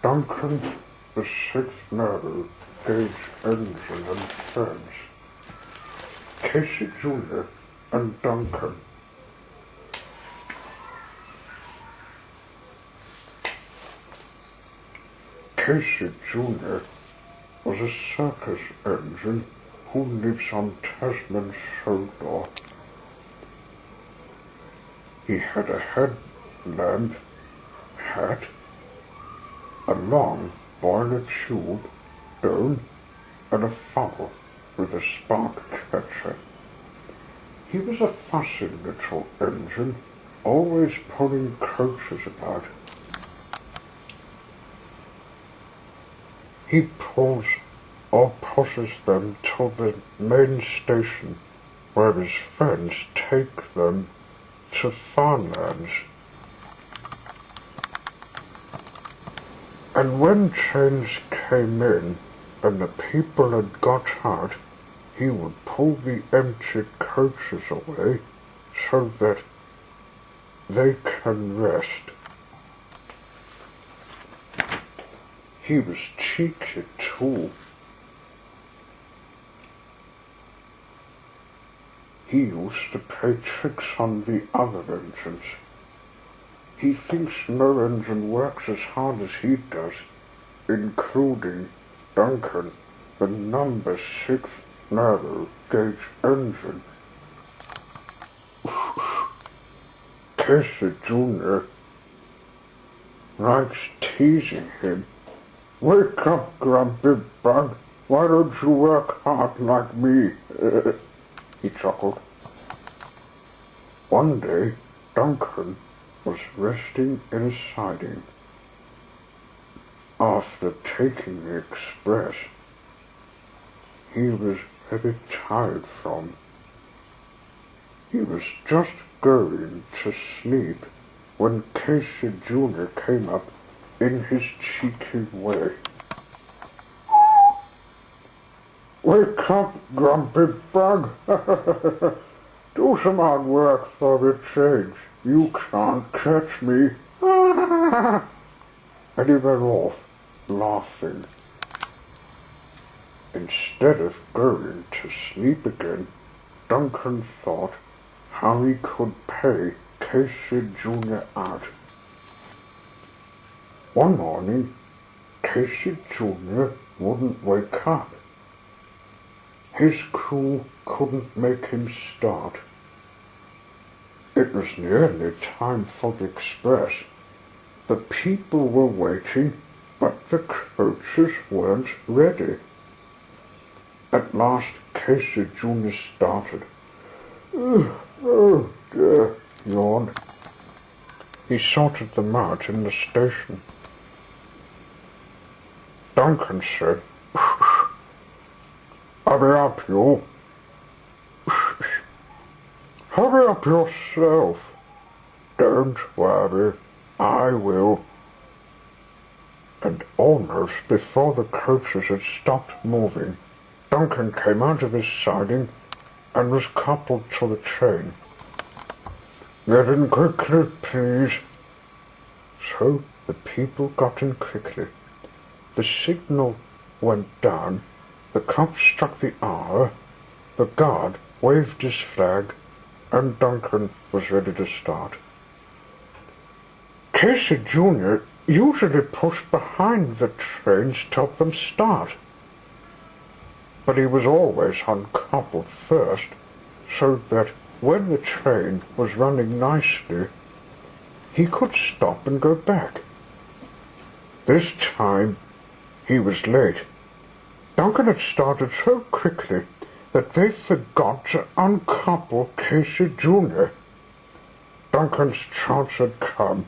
Duncan, the 6th narrow gauge engine and fence. Casey Jr. and Duncan. Casey Jr. was a circus engine who lives on Tasman's shoulder. He had a headlamp, hat, a long boiler tube, dome, and a funnel with a spark catcher. He was a fussy little engine, always pulling coaches about. He pulls or pushes them to the main station, where his friends take them to farmlands. And when trains came in and the people had got out, he would pull the empty coaches away so that they can rest. He was cheeky too. He used to play tricks on the other engines. He thinks no engine works as hard as he does, including Duncan, the number 6th narrow gauge engine. Casey Jr. likes teasing him. "Wake up, grumpy bug. Why don't you work hard like me?" He chuckled. One day, Duncan was resting in a siding. After taking the express, he was very tired from. He was just going to sleep when Casey Jr. came up in his cheeky way. "Wake up, grumpy bug. Do some hard work for a change. You can't catch me." And he went off, laughing. Instead of going to sleep again, Duncan thought how he could pay Casey Jr. out. One morning, Casey Jr. wouldn't wake up. His crew couldn't make him start. It was nearly time for the express. The people were waiting, but the coaches weren't ready. At last, Casey Jr. started. "Oh dear," yawned. He sorted them out in the station. Duncan said, "Hurry up, you." "Hurry up yourself." "Don't worry, I will." And almost before the coaches had stopped moving, Duncan came out of his siding and was coupled to the train. "Get in quickly, please." So the people got in quickly. The signal went down, the clock struck the hour, the guard waved his flag, and Duncan was ready to start. Casey Jr. usually pushed behind the trains to help them start, but he was always uncoupled first, so that when the train was running nicely, he could stop and go back. This time, he was late. Duncan had started so quickly that they forgot to uncouple Casey Jr. Duncan's chance had come.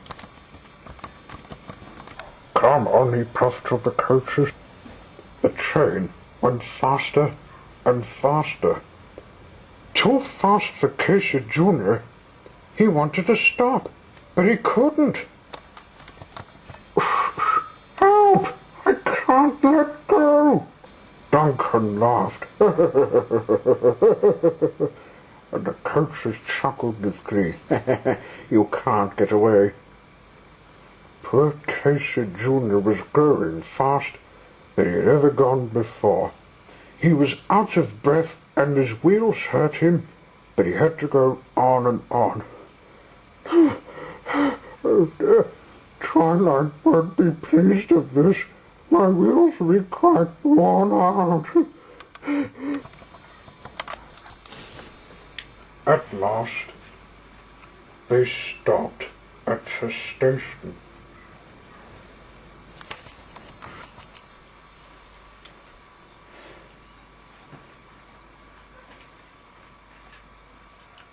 "Come on," he puffed to the coaches. The train went faster and faster. Too fast for Casey Jr. He wanted to stop, but he couldn't. "Help! I can't let go!" Duncan laughed. And the coaches chuckled with glee. "You can't get away." Poor Casey Jr. was going faster than he had ever gone before. He was out of breath and his wheels hurt him, but he had to go on and on. Oh dear, Twilight won't be pleased of this. My wheels will be quite worn out. At last, they stopped at the station.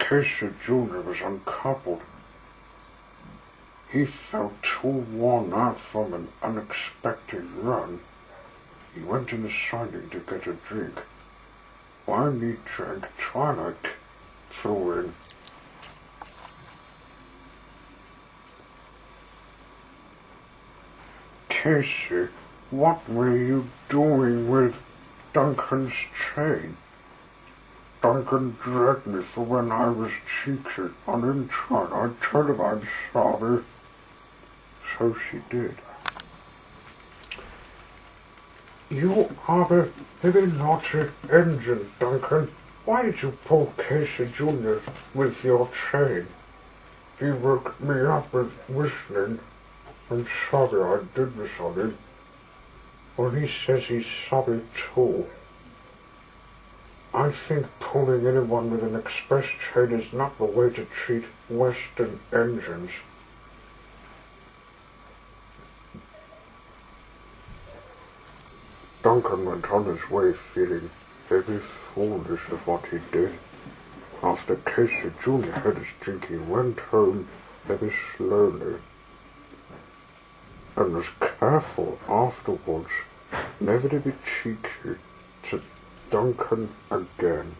Casey Jr. was uncoupled. He felt too worn out from an unexpected run. He went in the siding to get a drink. While he drank, Twilight threw in. Casey, what were you doing with Duncan's chain? Duncan dragged me for when I was cheating on him. I told him I'm sorry. So she did. You are a very naughty engine, Duncan. Why did you pull Casey Jr. with your chain? He woke me up with whistling. I'm sorry I did this on him. Well, he says he's sorry too. I think pulling anyone with an express chain is not the way to treat Western engines. Duncan went on his way feeling very foolish of what he did. After Casey Jr. had his drink, he went home very slowly and was careful afterwards never to be cheeky to Duncan again.